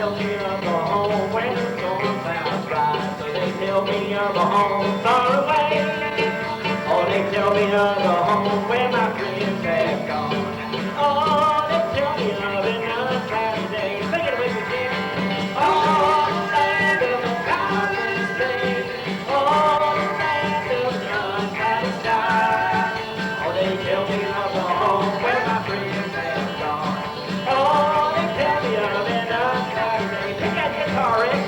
tell me of a home where the storm clouds rise. So they tell me of a home far away. Oh, they tell me of a home where my friends have gone. Oh, they tell me of another Saturday. Sing it with me, Jim. Oh, the land of the cotton spring. Oh, the land of the unclouded sky. Oh, they tell me of a home where my friends have gone. Oh, they tell me of another Saturday. Pick that guitar, Rick.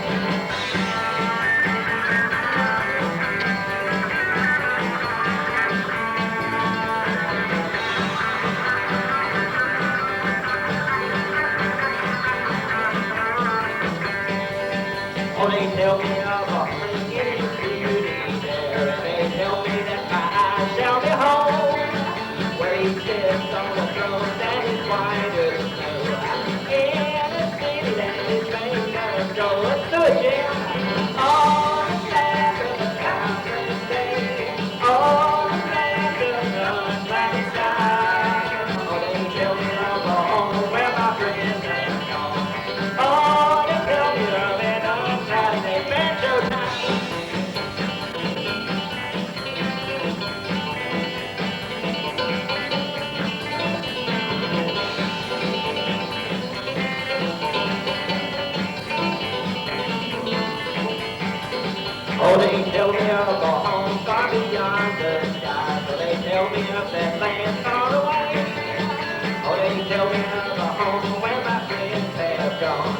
Oh, they tell me of a Lincoln beauty there, and they tell me that my eyes shall behold, where he sits on the throne that is white as snow, in a city that is made of gold. Let's do it, Jim. Oh, the land of the countless day. Oh, the land of the unclouded sky. Oh, they tell me of a home where my friends have gone. Oh, they tell me of an Saturday banjo night. Oh, they tell me of a home far beyond the sky. So they tell me of that land far away. Oh, they tell me of a home where my friends have gone.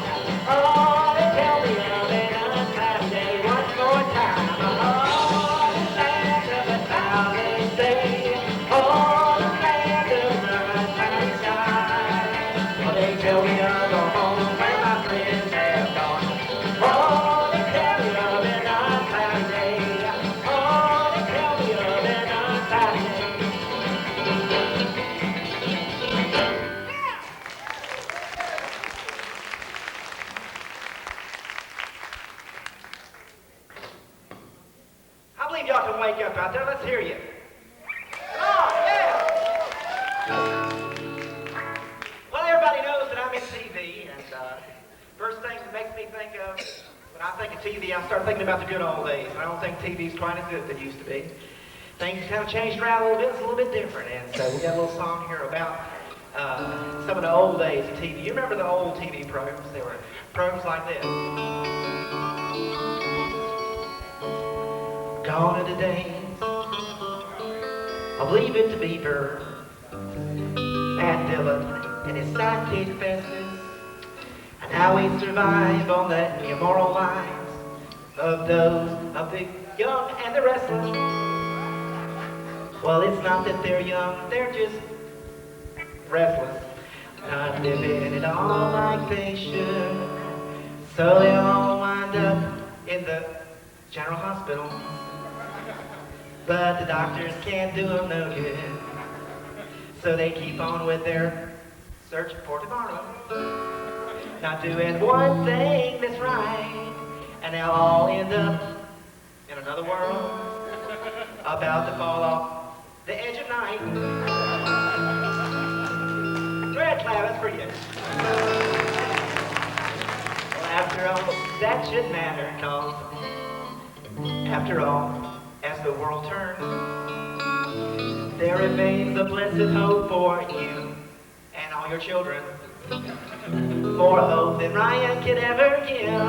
Oh, they tell me of an Saturday one more time. Oh, the land of a thousand days. Oh, the land of the sunny sky. Oh, they tell me of a home where my friends have gone. Oh, they tell me of an Saturday. Oh, they tell me of an Saturday. I believe y'all can wake up out there. Let's hear you. Come on, yeah. Well, everybody knows that I'm in TV, and first thing that makes me think of, when I think of TV, I start thinking about the good old days. I don't think TV's quite as good as it used to be. Things kind of changed around a little bit. It's a little bit different, and so we got a little song here about some of the old days of TV. You remember the old TV programs? They were programs like this. Gone are the days I believe it to be Burr, Matt Dillon, and his sidekick Festus, and how we survive on the immoral lives of those of the young and the restless. Well, it's not that they're young, they're just restless, not living it all like they should. So they all wind up in the general hospital. But the doctors can't do them no good. So they keep on with their search for tomorrow. Not doing one thing that's right. And they'll all end up in another world, about to fall off the edge of night. Red Cloud, that's for you. Well, after all, that should matter, 'cause after all, as the world turns, there remains a blessed hope for you and all your children. More hope than Ryan could ever give.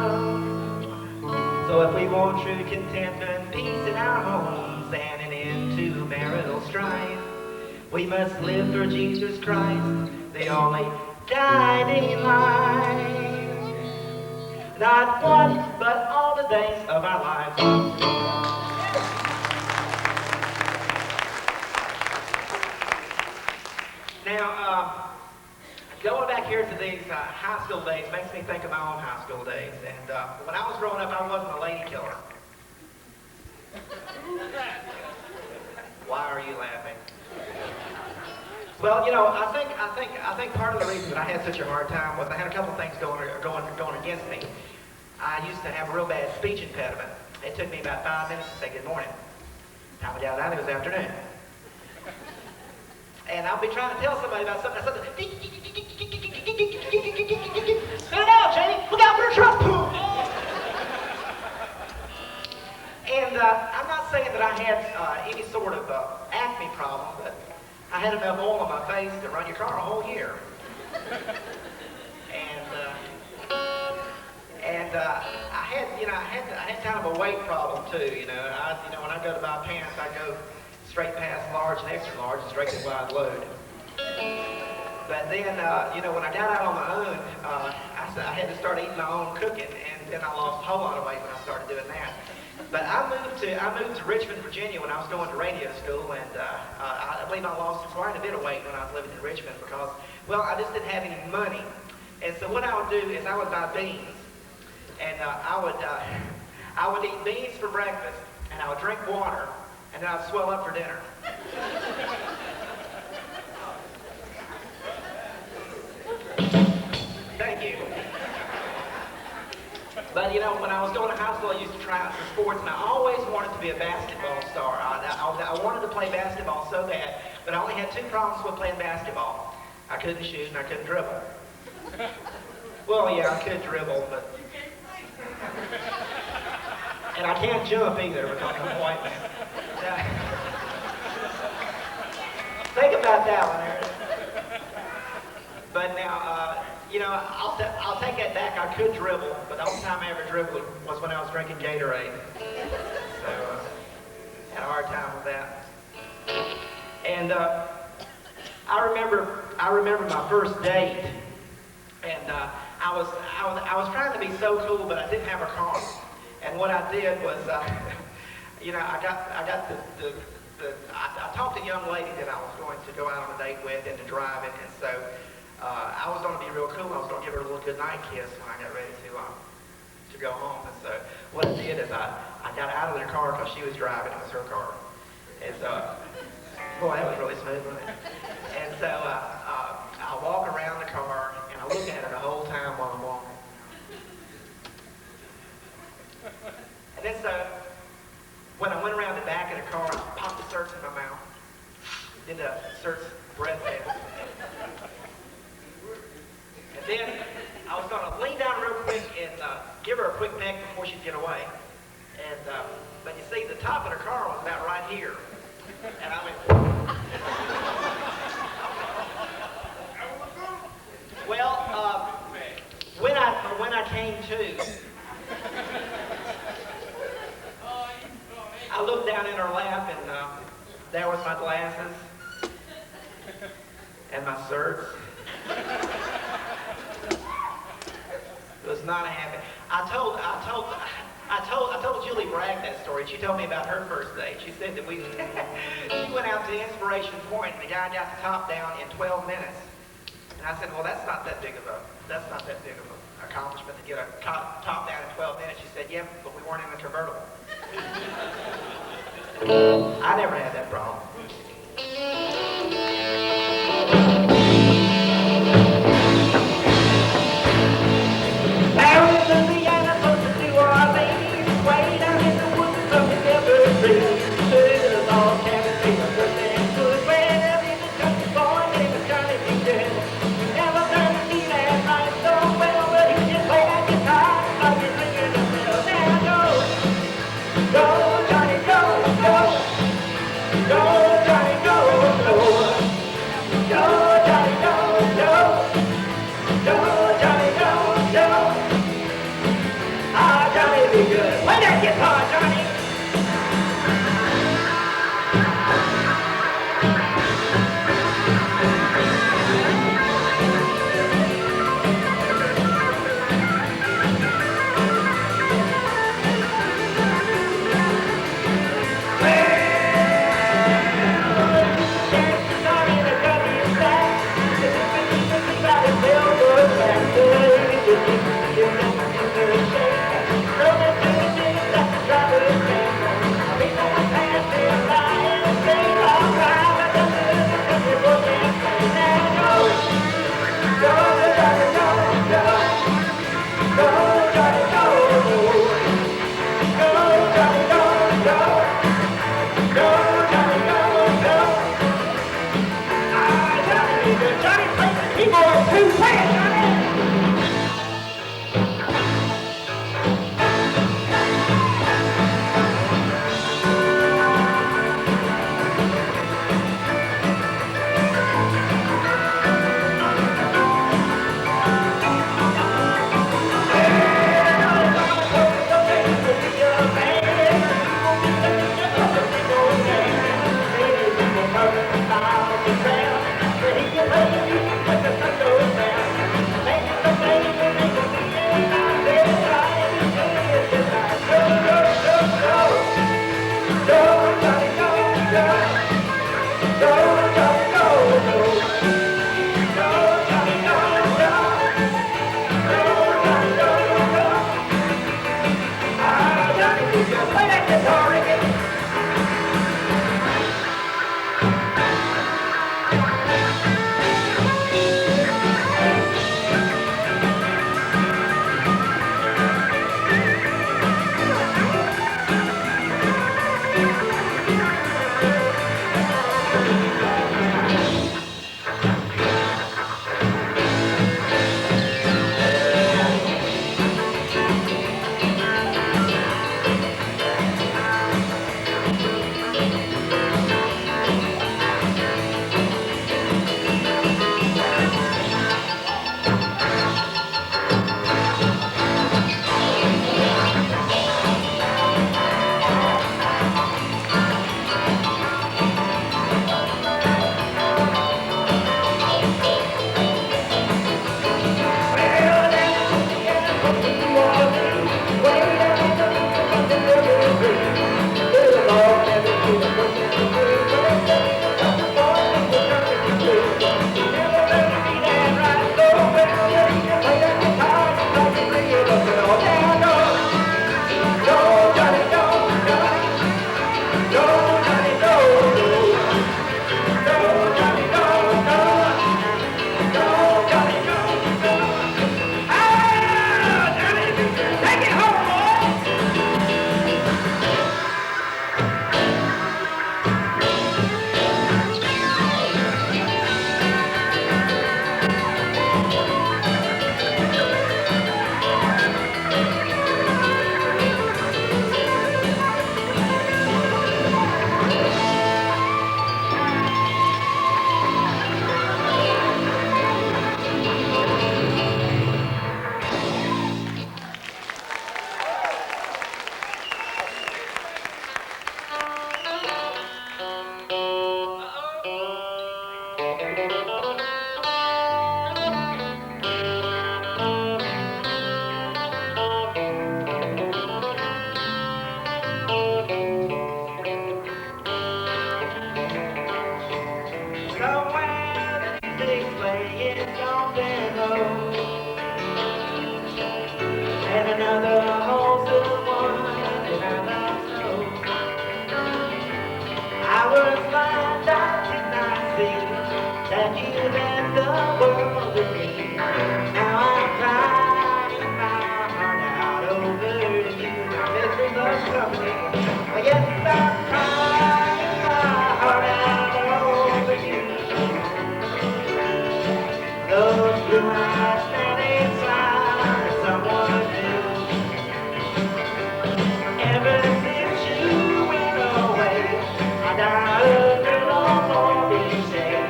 So if we want true contentment, peace in our homes, and an end to marital strife, we must live for Jesus Christ, the only guiding light. Not one, but all the days of our lives. Now, going back here to these high school days makes me think of my own high school days. And when I was growing up, I wasn't a lady killer. Why are you laughing? Well, you know, I think part of the reason that I had such a hard time was I had a couple of things going against me. I used to have a real bad speech impediment. It took me about 5 minutes to say good morning. Time of day out, it was afternoon. And I'll be trying to tell somebody about something. Spit it out, Jenny. Look out for that I had any sort of acne problem, but I had enough oil on my face to run your car a whole year. I had kind of a weight problem too. When I go to buy pants, I go straight past large and extra large and straight to wide load. But then, when I got out on my own, I had to start eating my own cooking, and then I lost a whole lot of weight when I started doing that. But I moved to Richmond, Virginia when I was going to radio school, and I believe I lost quite a bit of weight when I was living in Richmond because, well, I just didn't have any money. And so what I would do is I would buy beans, and I would eat beans for breakfast, and I would drink water, and then I'd swell up for dinner. Thank you. But when I was going to high school, I used to try out for sports, and I always wanted to be a basketball star. I wanted to play basketball so bad, but I only had two problems with playing basketball. I couldn't shoot, and I couldn't dribble. Well, yeah, I could dribble, but... And I can't jump either because I'm a white man. Think about that one, Aaron. But now, I'll take that back. I could dribble, but the only time I ever dribbled was when I was drinking Gatorade. So, had a hard time with that. And I remember my first date, and I was trying to be so cool, but I didn't have a car. And what I did was, I talked to a young lady that I was going to go out on a date with and to drive it, and so I was going to be real cool. I was going to give her a little good night kiss when I got ready to go home. And so what I did is I got out of the car because she was driving. It was her car. And so, boy, that was really smooth, wasn't it? And so I walk around the car and I look at her the whole time while I'm walking. And then so when I went around the back of the car, I popped the certs in my mouth. Did the certs breath test. And then I was going to lean down real quick and give her a quick peck before she'd get away. And but you see, the top of the car was about right here. And I went... Well, when I came to, I looked down in her lap, and there was my glasses and my certs. It was not a happy. I told Julie Bragg that story. She told me about her first date. She said that she went out to Inspiration Point, and the guy got the top down in 12 minutes. And I said, well, that's not that big of an accomplishment to get a top down in 12 minutes. She said, yeah, but we weren't in a convertible. I never had that problem. playing songs and low, and another wholesome one that I love so. I was blind, I did not see that you meant the world to me. Now I'm crying my heart out over you. I'm missing the company. Oh, yes, I'm crying my heart out over you. Those blue eyes standing beside someone new. Ever since you went away, I died a little more each day.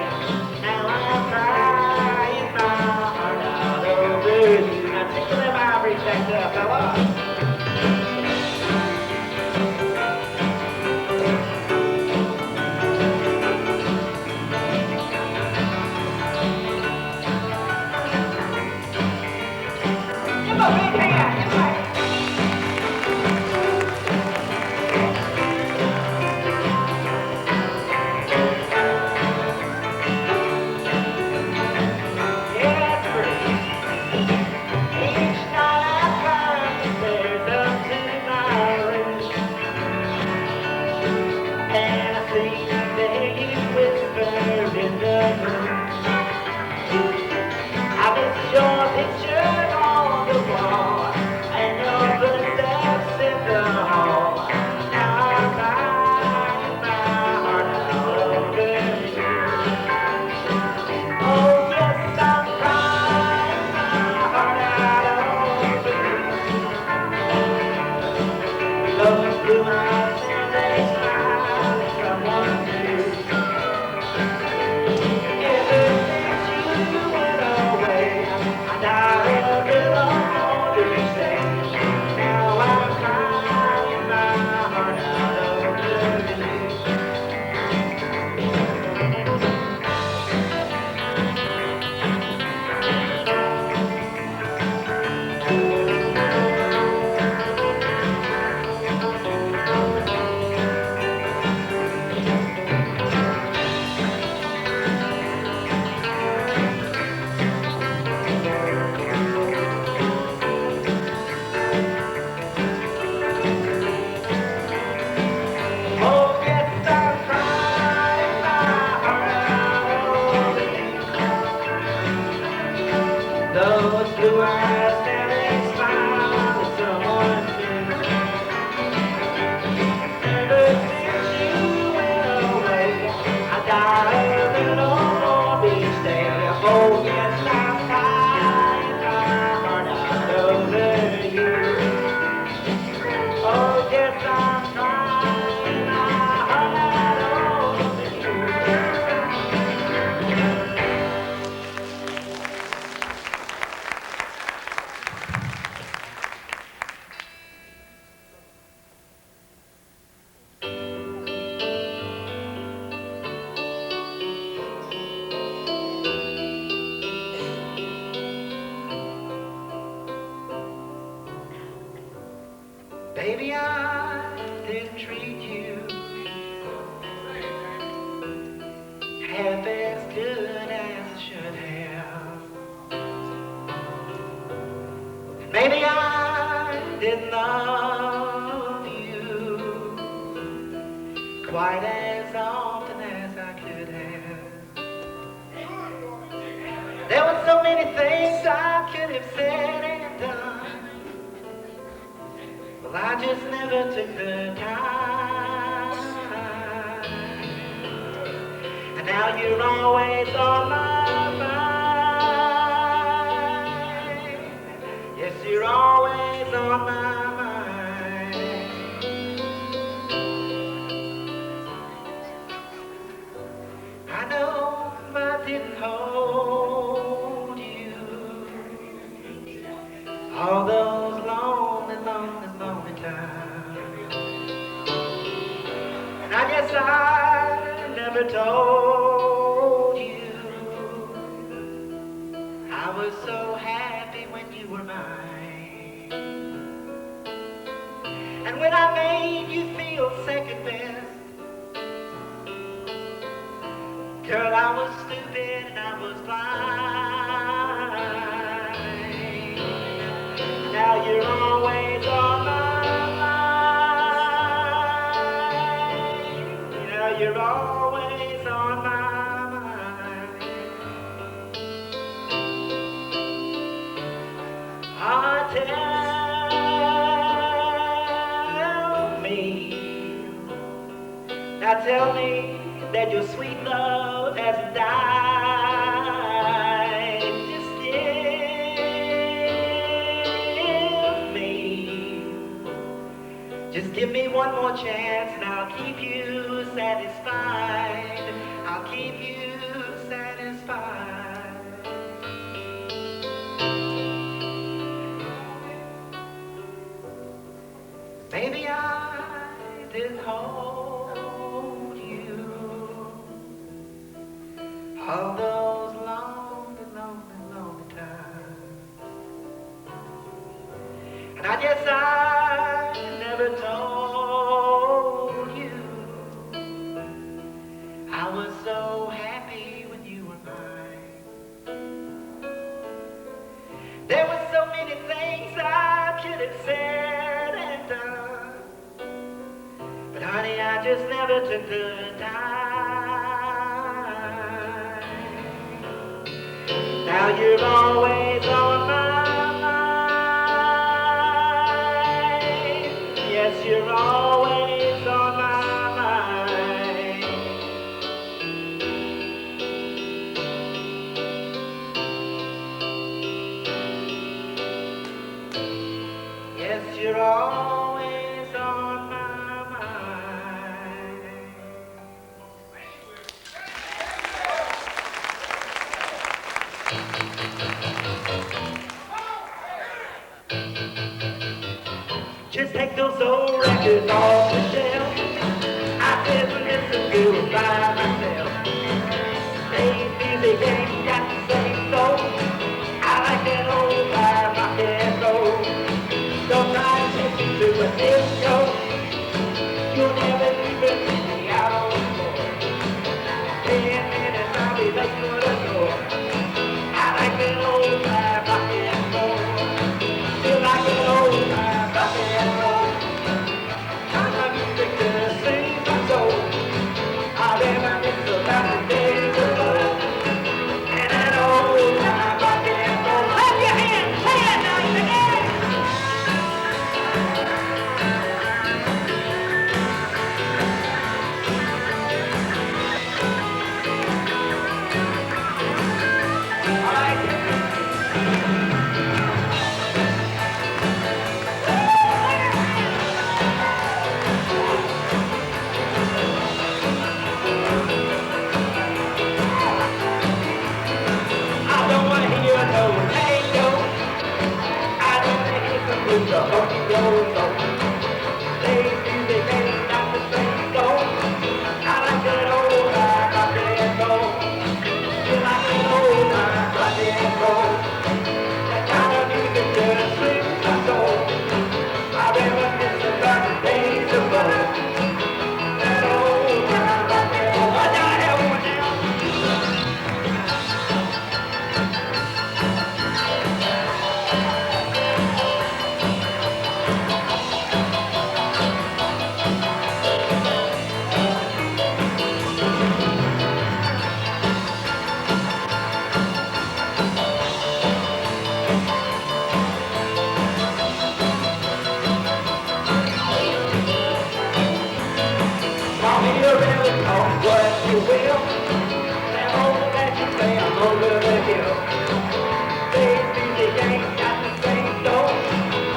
Now I'm crying my heart out over you. Now tickle them ivory back up, fella. Give a big hand, yes, right. Your picture on the wall and your footsteps in the hall. Now I'm crying my heart out over you. Oh yes, I'm crying my heart out over you. Those blue eyes and they smile at someone new. Ever since you went away, I died a little older each day. Now I'm crying my heart out over you. Oh yes, I'm crying my heart out over you. Those blue eyes that they smile at someone new. Ever since you went away, I died a little more each day. Oh yes, I'm crying my heart out over you. Oh yes, I'm crying my heart out over Baby, I didn't treat you half as good as I should have. Maybe I didn't love you quite as often as I could have. There were so many things I could have said and done. Well, I just never took the time. And now you're always on my mind. Yes, you're always on my mind. I know I didn't hold you all those lonely, lonely, lonely times. And I guess I never told you I was so happy when you were mine. And when I made you feel second best, girl, I was stupid and I was blind. Now tell me that your sweet love has died. Just give me, just give me one more chance and I'll keep you satisfied. I'll keep you satisfied. Maybe I didn't hold you all those lonely, lonely, lonely times. And I guess I never told you I was so happy when you were mine. There were so many things I could have said and done, but honey, I just never took the time. Now you're always on my mind. Yes, you're always on my mind. Yes, you're always on my mind. Just take those old records off the shelf. I didn't listen to it by myself. Today's music ain't got the same soul. I like that old time rock and roll. Don't try to take me to a disco. You'll never even see me out on the floor. 10 minutes, I'll be late for the door. I like that old time rock and roll. Feel like an old time rock and roll. Time my music just sings my soul. I reminisce about the days of old. And that old time rock and roll. Clap your hands, say it now, you can. I don't want to hear no tango. I don't want to hear some blues or honky roll. Today's music ain't got the same soul. I like that old time rock and roll. You like that old time rock and roll. That kind of music just sings my soul. I reminisce about the days of old. That old time rock and roll. What the hell was that? Call me a rebel, call me what you will. That old that you say I'm over the hill. Today's music ain't got the same soul.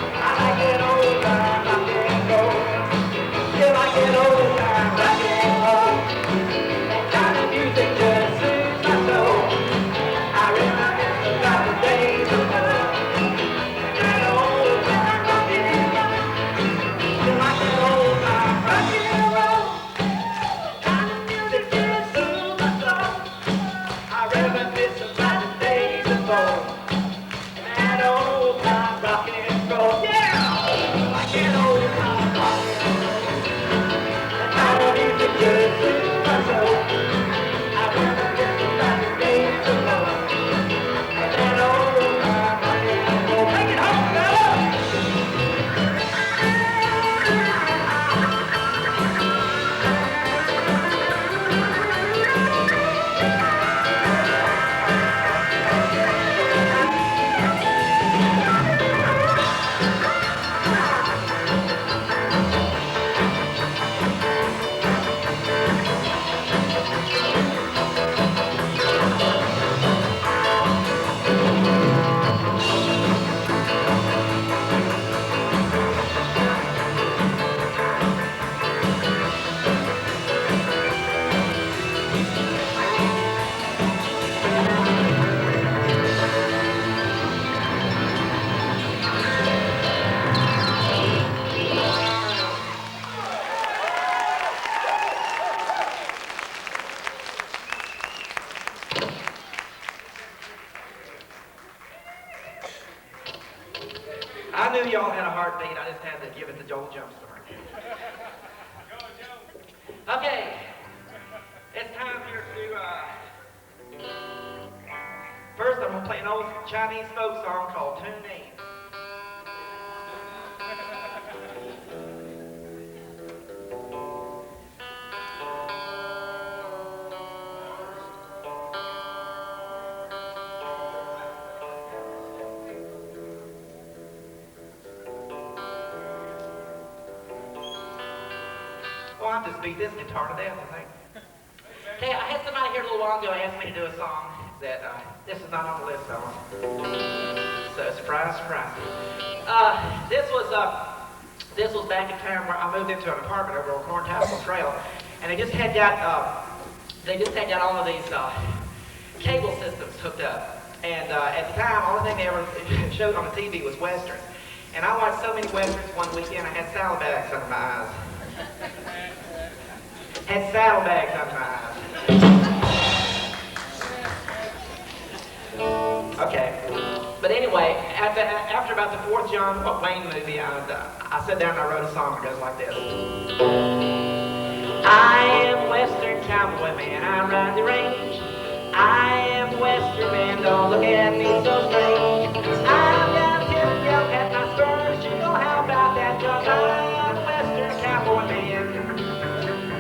I like that old time rock and roll. You like that old time rock and roll. That kind of music just soothes my soul. I reminisce about the days of old. That old time rock and roll. You like that old time rock and roll. Kind of music just soothes my soul. I reminisce about the days of old. That old time rock and roll. Yeah! Like that old time rock and roll. That kind of music just soothes my soul. I reminisce about the days of old. That old time rock and roll. Take it home, fellas! I knew y'all had a heartbeat. I just had to give it to Joel Jumpstart. Okay. It's time here to, first I'm going to play an old Chinese folk song called Tune In. Well, I'll just beat this guitar to death, I think. Hey, I had somebody here a little while ago ask me to do a song that, this is not on the list, fellas. So, surprise, surprise. This was back in time where I moved into an apartment over on Corntassil Trail, and they just had got all of these cable systems hooked up. And at the time, all the thing they ever showed on the TV was westerns. And I watched so many westerns one weekend, I had saddlebags under my eyes. Had saddlebags under my eyes. Okay. But anyway, after about the fourth John Wayne movie, I sat down and I wrote a song that goes like this. I am Western cowboy man, I ride the range. I am Western man, don't look at me so strange. I'm down to yell at my spurs, you know how about that, 'cause I am Western cowboy man.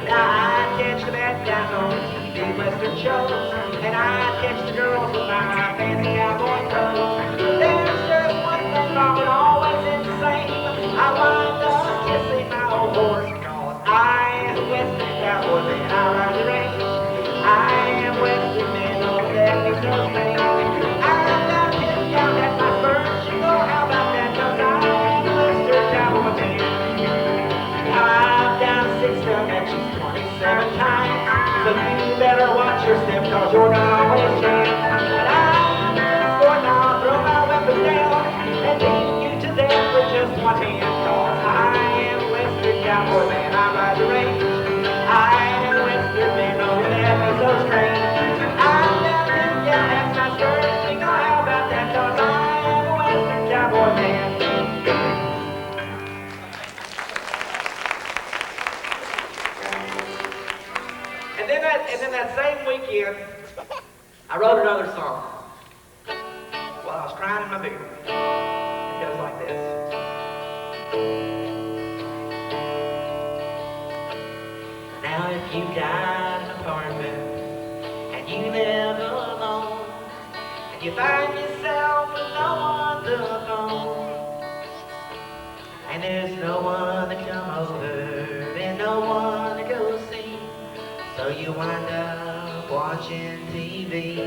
Now I catch the bad guys on TV Western shows, and I catch the girls with my fancy cowboy clothes. There's just one thing wrong and always it's the same. I wind up kissing my old horse, 'cause I am Western cowboy man, I ride the range. I am Western man, don't let me so strange. I'm down to down at my spurs, you know how about that, 'cause I am Western cowboy man. I'm down 6 dimensions 27 times, so you better watch your step, 'cause you're not always jammed. And I'm going now, throw my weapon down, and beat you to death with just one hand, 'cause I am Western cowboy man, I ride the range. I am Western man, don't let me so strange. I'm down to down at my spurs, you know how about that, 'cause I am a Western cowboy man. And then that same weekend, I wrote another song while I was crying in my beer. It goes like this. Now if you got an apartment and you live alone, and you find yourself with no one to phone, and there's no one to come over and no one to go see, so you wind up watching TV.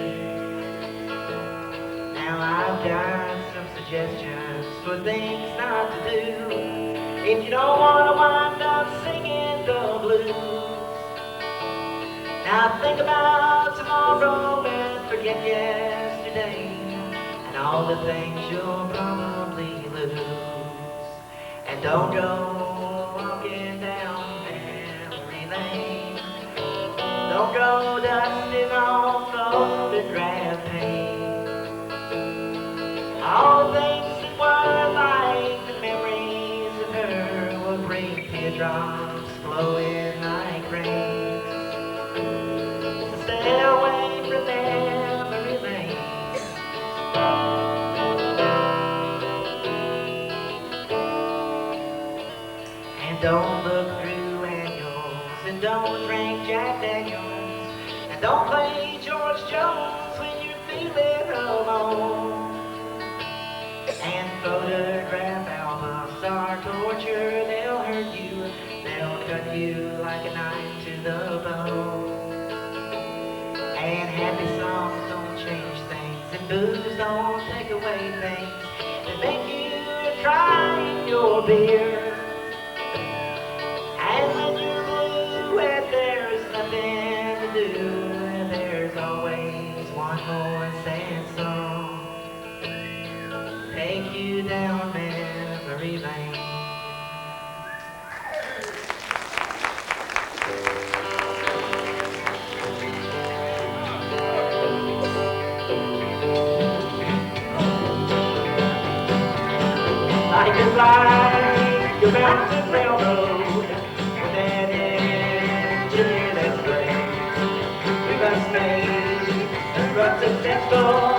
Now I've got some suggestions for things not to do if you don't want to wind up singing the blues. Now think about tomorrow and forget yesterday and all the things you'll probably lose. And don't go walking down memory lane. Don't go dusting off photograph paint. All things that were like the memories of her will bring teardrops flowing like rain. So stay away from memory lane. And don't look through annuals, and don't drink Jack Daniels, and don't play George Jones when you're feeling alone. And photograph albums are torture, they'll hurt you, they'll cut you like a knife to the bone. And happy songs don't change things, and booze don't take away things that make you try your beer. And when you're blue and there's nothing to do, there's always one more sad song. Take you down memory lane. like your mountain railroad with that engine in its way. With a snake and rusted pencil